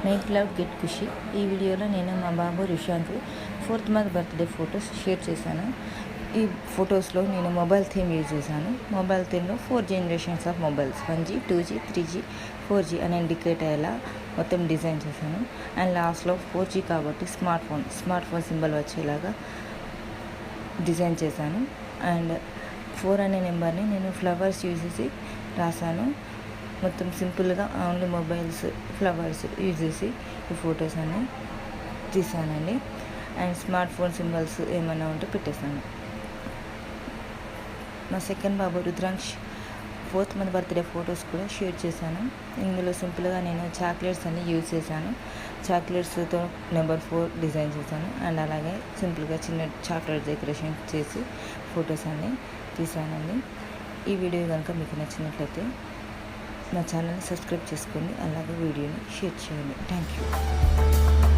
Make love get ఖుషి. ఈ వీడియోలో నేను మా బాబు Rishanth 4th month birthday photos share చేశాను. ఈ ఫొటోస్లో నేను మొబైల్ థీమ్ యూజ్ చేశాను. మొబైల్ థీమ్లో 4 generations of mobiles 1G 2G 3G 4G అని ఇండికేట్ అయ్యేలా మొత్తం డిజైన్ చేశాను. అండ్ లాస్ట్లో 4G కాబట్టి స్మార్ట్ ఫోన్ సింబల్ వచ్చేలాగా డిజైన్ చేశాను. అండ్ 4 అనే నెంబర్ని నేను ఫ్లవర్స్ యూజ్ చేసి రాశాను. మొత్తం సింపుల్గా ఓన్లీ మొబైల్స్ ఫ్లవర్స్ యూజ్ చేసి ఈ ఫొటోస్ అన్నీ తీసానండి. అండ్ స్మార్ట్ ఫోన్ సింబల్స్ ఏమైనా ఉంటే పెట్టేశాను. మా సెకండ్ బాబు రుద్రాంక్ష్ 4th మంత్ బర్త్డే ఫొటోస్ కూడా షేర్ చేశాను. ఇందులో సింపుల్గా నేను చాక్లెట్స్ అన్నీ యూజ్ చేశాను. చాక్లెట్స్తో నెంబర్ 4 డిజైన్ చేశాను. అండ్ అలాగే సింపుల్గా చిన్న చాక్లెట్ డెకరేషన్ చేసి ఫొటోస్ అన్నీ తీసానండి. ఈ వీడియో కనుక మీకు నచ్చినట్లయితే నా ఛానల్ని సబ్స్క్రైబ్ చేసుకోండి, అలాగే వీడియోని షేర్ చేయండి. Thank you.